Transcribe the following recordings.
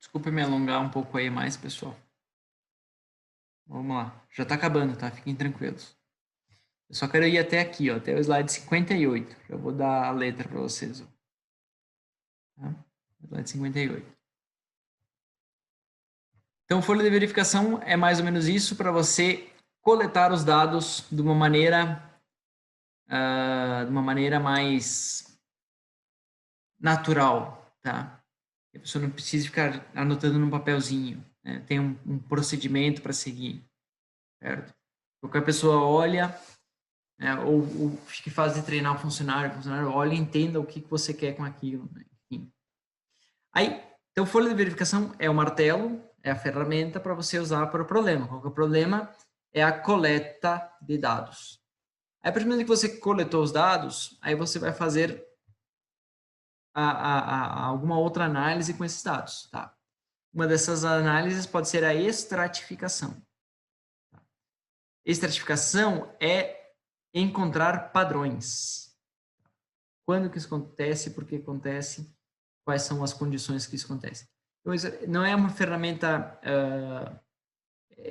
Desculpa me alongar um pouco aí mais, pessoal. Vamos lá. Já está acabando, tá? Fiquem tranquilos. Eu só quero ir até aqui, ó, até o slide 58. Já vou dar a letra para vocês. Ó. Tá? Slide 58. Então, folha de verificação é mais ou menos isso para você coletar os dados de uma maneira mais natural, tá? A pessoa não precisa ficar anotando num papelzinho, né? Tem um procedimento para seguir, certo? Qualquer pessoa olha, né? ou que faz de treinar o funcionário olha e entenda o que você quer com aquilo, né? Enfim. Aí, então, folha de verificação é o martelo, é a ferramenta para você usar para o problema. Qual que é o problema? É a coleta de dados. Aí, a partir do momento que você coletou os dados, aí você vai fazer alguma outra análise com esses dados, tá? Uma dessas análises pode ser a estratificação. Estratificação é encontrar padrões. Quando que isso acontece, por que acontece, quais são as condições que isso acontece. Então, isso não é uma ferramenta,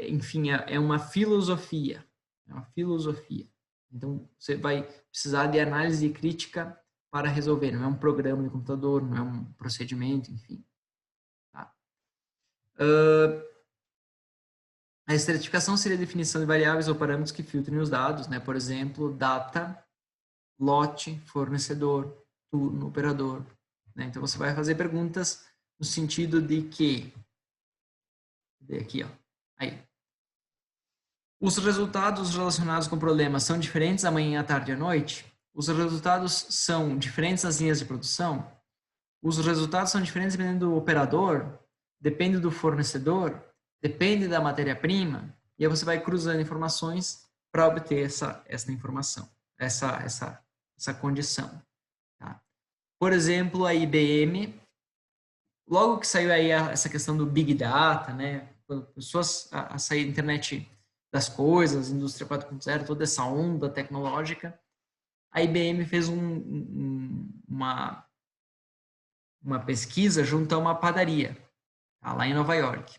enfim, é uma filosofia. É uma filosofia. Então, você vai precisar de análise crítica para resolver. Não é um programa de computador, não é um procedimento, enfim. Tá? A estratificação seria a definição de variáveis ou parâmetros que filtrem os dados, né? Por exemplo, data, lote, fornecedor, turno, operador. Né? Então, você vai fazer perguntas no sentido de que... Aqui, ó. Aí. Os resultados relacionados com problemas são diferentes amanhã, à tarde e à noite? Os resultados são diferentes nas linhas de produção? Os resultados são diferentes dependendo do operador? Depende do fornecedor? Depende da matéria-prima? E aí você vai cruzando informações para obter essa informação, essa condição. Tá? Por exemplo, a IBM, logo que saiu aí essa questão do Big Data, né? Quando pessoas a sair da internet das coisas, indústria 4.0, toda essa onda tecnológica, a IBM fez uma pesquisa junto a uma padaria, tá? Lá em Nova York.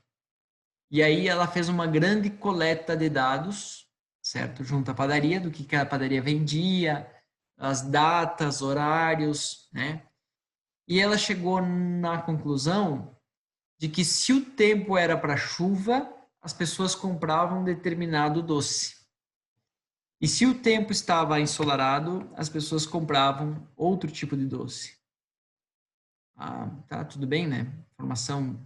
E aí ela fez uma grande coleta de dados, certo? Junto à padaria, do que a padaria vendia, as datas, horários, né? E ela chegou na conclusão de que se o tempo era para chuva, as pessoas compravam determinado doce. E se o tempo estava ensolarado, as pessoas compravam outro tipo de doce. Ah, tá, tudo bem, né? Informação,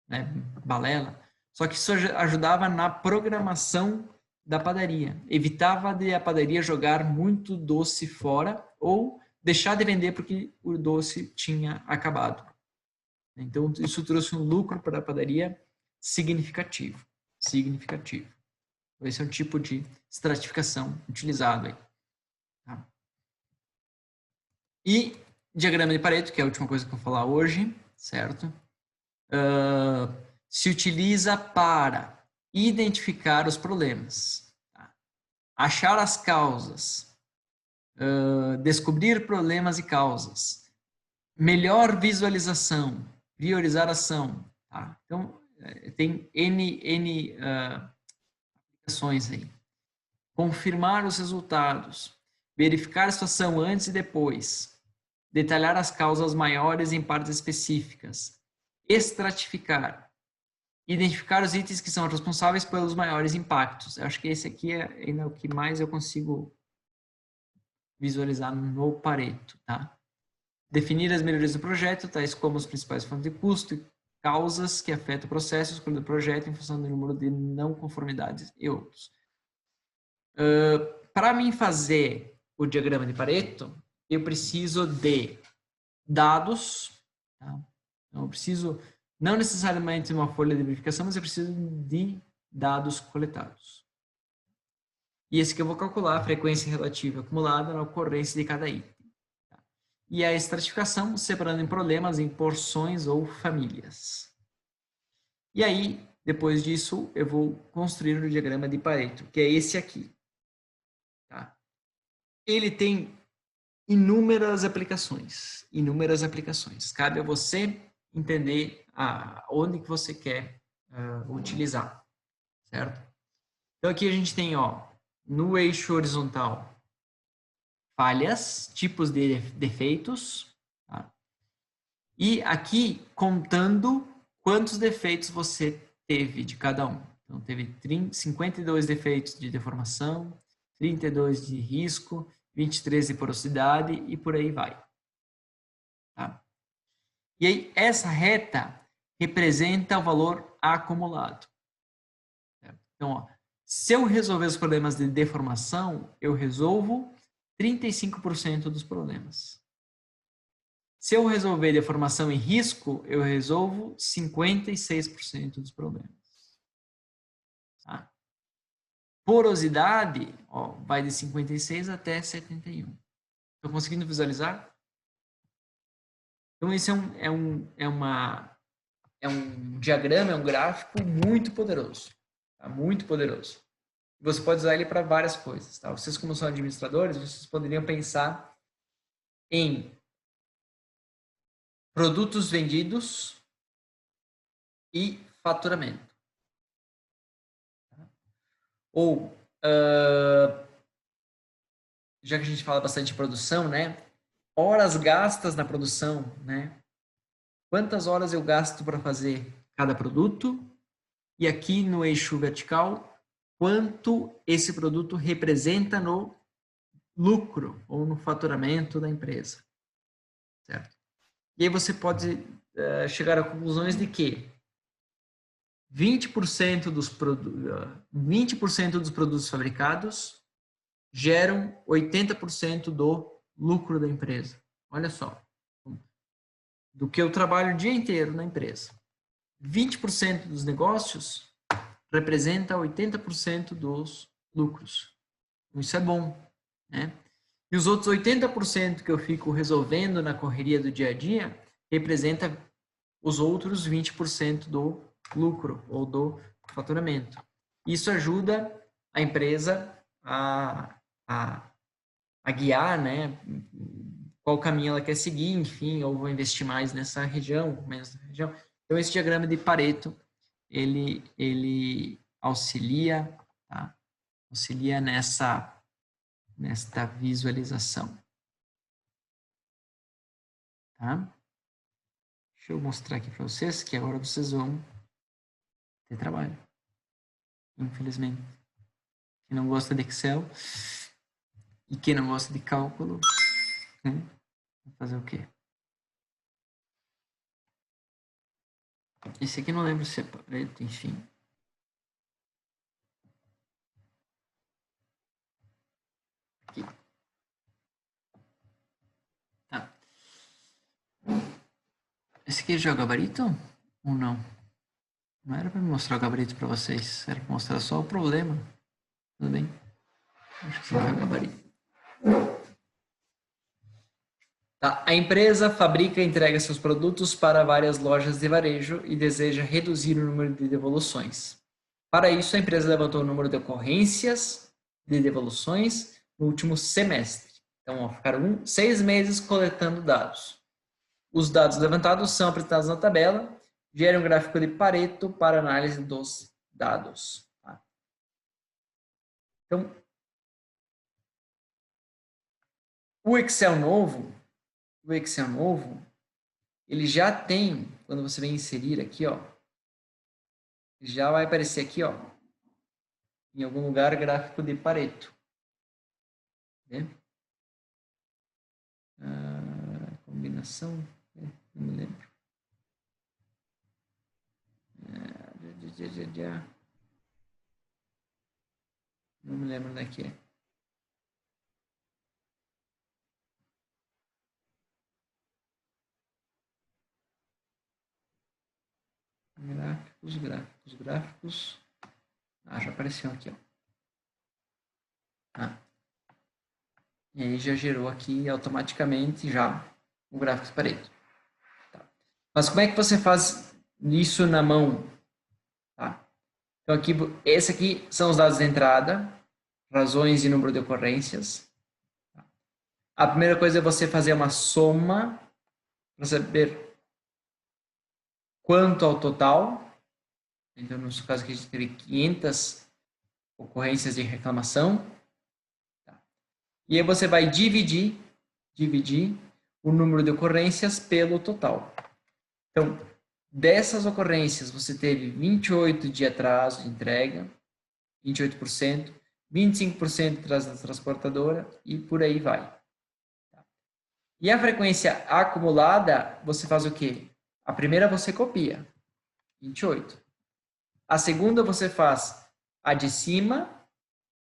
né, balela. Só que isso ajudava na programação da padaria. Evitava de a padaria jogar muito doce fora ou deixar de vender porque o doce tinha acabado. Então, isso trouxe um lucro para a padaria significativo. Significativo. Esse é um tipo de estratificação utilizado aí. Tá? E diagrama de Pareto, que é a última coisa que eu vou falar hoje, certo? Se utiliza para identificar os problemas, tá? Achar as causas, descobrir problemas e causas, melhor visualização, priorizar ação. Tá? Então, tem N aplicações aí. Confirmar os resultados, verificar a situação antes e depois, detalhar as causas maiores em partes específicas, estratificar, identificar os itens que são responsáveis pelos maiores impactos. Eu acho que esse aqui é ainda o que mais eu consigo visualizar no Pareto, tá? Definir as melhorias do projeto, tais como as principais fontes de custo e causas que afetam o processo, escolha do projeto em função do número de não conformidades e outros. Para mim fazer o diagrama de Pareto, eu preciso de dados, tá? Então, eu preciso não necessariamente de uma folha de verificação, mas eu preciso de dados coletados. E esse que eu vou calcular a frequência relativa acumulada na ocorrência de cada item. Tá? E a estratificação, separando em problemas, em porções ou famílias. E aí, depois disso, eu vou construir o diagrama de Pareto, que é esse aqui. Tá? Ele tem inúmeras aplicações. Cabe a você entender onde que você quer utilizar, certo? Então aqui a gente tem, ó, no eixo horizontal, falhas, tipos de defeitos, tá? E aqui contando quantos defeitos você teve de cada um. Então teve 52 defeitos de deformação, 32 de risco, 23 de porosidade e por aí vai. Tá? E aí essa reta representa o valor acumulado. Então, ó, se eu resolver os problemas de deformação, eu resolvo 35% dos problemas. Se eu resolver deformação e risco, eu resolvo 56% dos problemas. Tá? Porosidade, ó, vai de 56 até 71. Estão conseguindo visualizar? Então, esse é um diagrama, é um gráfico muito poderoso. Tá? Muito poderoso. Você pode usar ele para várias coisas. Tá? Vocês, como são administradores, vocês poderiam pensar em produtos vendidos e faturamento. Ou, já que a gente fala bastante de produção, né? Horas gastas na produção, né? Quantas horas eu gasto para fazer cada produto? E aqui no eixo vertical, quanto esse produto representa no lucro ou no faturamento da empresa, certo? E aí você pode chegar a conclusões de que 20% dos produtos fabricados geram 80% do lucro da empresa. Olha só, do que eu trabalho o dia inteiro na empresa. 20% dos negócios representa 80% dos lucros. Isso é bom, né? E os outros 80% que eu fico resolvendo na correria do dia a dia representa os outros 20% do lucro ou do faturamento. Isso ajuda a empresa a guiar, né, qual caminho ela quer seguir, enfim, ou vou investir mais nessa região, menos nessa região. Então, esse diagrama de Pareto, ele auxilia, tá? Auxilia nesta visualização. Tá? Deixa eu mostrar aqui para vocês que agora vocês vão ter trabalho. Infelizmente. Quem não gosta de Excel e quem não gosta de cálculo, né? Vai fazer o quê? Esse aqui não lembro se é Pareto, enfim. Aqui. Tá. Esse aqui já é o gabarito ou não? Não era para mostrar o gabarito para vocês, era para mostrar só o problema. Tudo bem? Acho que esse aqui é o gabarito. Tá. A empresa fabrica e entrega seus produtos para várias lojas de varejo e deseja reduzir o número de devoluções. Para isso, a empresa levantou o número de ocorrências de devoluções no último semestre. Então, ó, ficaram 6 meses coletando dados. Os dados levantados são apresentados na tabela, gera um gráfico de Pareto para análise dos dados. Tá? Então, o Excel novo, ele já tem, quando você vem inserir aqui, ó, já vai aparecer aqui, ó, em algum lugar, gráfico de Pareto. Né? Combinação, não me lembro. Não me lembro onde é que é. Gráficos. Ah, já apareceu aqui, ó. Ah. E aí já gerou aqui automaticamente já o gráfico de Pareto. Tá. Mas como é que você faz isso na mão? Tá. Então aqui, esse aqui são os dados de entrada, razões e número de ocorrências. Tá. A primeira coisa é você fazer uma soma para saber quanto ao total. Então, no nosso caso aqui, a gente teve 500 ocorrências de reclamação. Tá? E aí você vai dividir o número de ocorrências pelo total. Então, dessas ocorrências, você teve 28 de atraso de entrega, 28%, 25% atrás da transportadora e por aí vai. E a frequência acumulada, você faz o quê? A primeira você copia, 28. A segunda você faz a de cima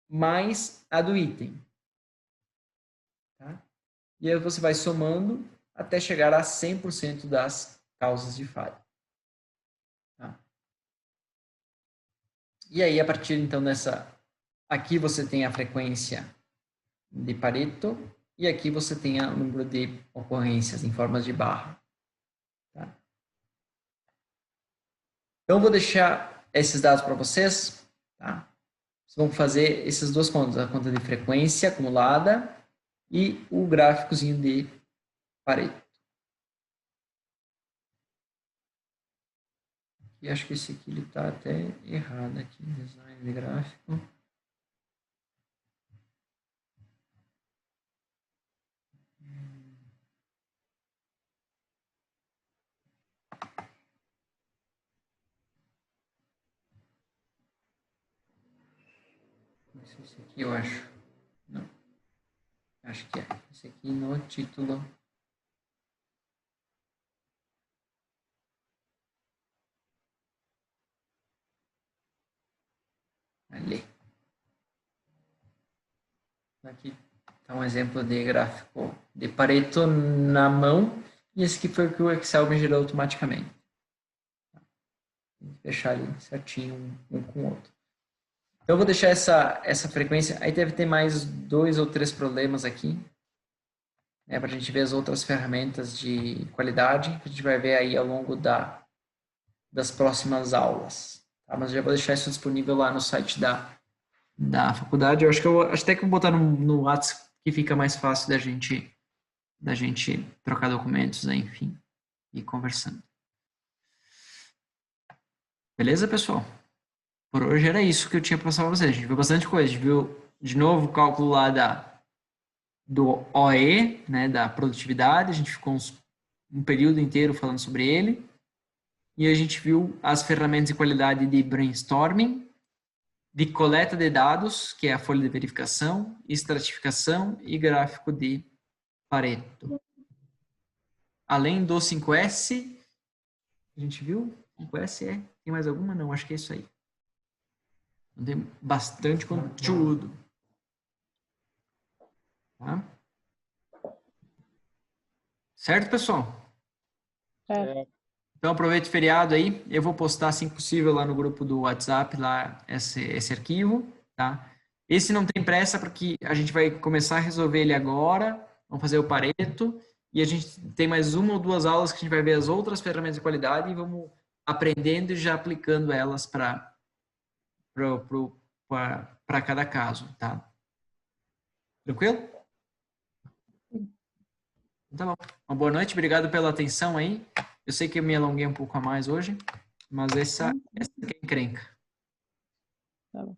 mais a do item. Tá? E aí você vai somando até chegar a 100% das causas de falha. Tá? E aí, a partir então dessa... Aqui você tem a frequência de Pareto e aqui você tem o número de ocorrências em formas de barra. Tá? Então, eu vou deixar esses dados para vocês. Tá? Vocês vão fazer essas duas contas, a conta de frequência acumulada e o gráficozinho de Pareto. E acho que esse aqui ele está até errado aqui, design de gráfico. Esse aqui eu acho. Não. Acho que é. Esse aqui no título. Ali. Aqui está um exemplo de gráfico de Pareto na mão. E esse aqui foi o que o Excel me gerou automaticamente. Tem que fechar ali certinho um com o outro. Então, eu vou deixar essa frequência. Aí deve ter mais 2 ou 3 problemas aqui. Né, para a gente ver as outras ferramentas de qualidade. Que a gente vai ver aí ao longo das próximas aulas. Tá? Mas eu já vou deixar isso disponível lá no site da faculdade. Eu acho acho até que eu vou botar no WhatsApp que fica mais fácil da gente trocar documentos, né? Enfim, e conversando. Beleza, pessoal? Por hoje era isso que eu tinha para passar para vocês. A gente viu bastante coisa. A gente viu de novo o cálculo lá do OE, né? Da produtividade. A gente ficou um período inteiro falando sobre ele. E a gente viu as ferramentas de qualidade de brainstorming, de coleta de dados, que é a folha de verificação, estratificação e gráfico de Pareto. Além do 5S, a gente viu? 5S tem mais alguma? Não, acho que é isso aí. Tem bastante conteúdo. Tá? Certo, pessoal? É. Então aproveite o feriado aí. Eu vou postar, assim que possível, lá no grupo do WhatsApp, lá esse arquivo, tá? Esse não tem pressa, porque a gente vai começar a resolver ele agora. Vamos fazer o Pareto. E a gente tem mais uma ou duas aulas que a gente vai ver as outras ferramentas de qualidade e vamos aprendendo e já aplicando elas para cada caso, tá? Tranquilo? Tá bom. Uma boa noite, obrigado pela atenção aí. Eu sei que eu me alonguei um pouco a mais hoje, mas essa aqui é encrenca. Tá bom.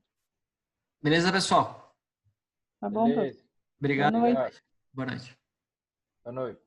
Beleza, pessoal? Tá bom, Beleza. Obrigado. Boa noite. Boa noite. Boa noite.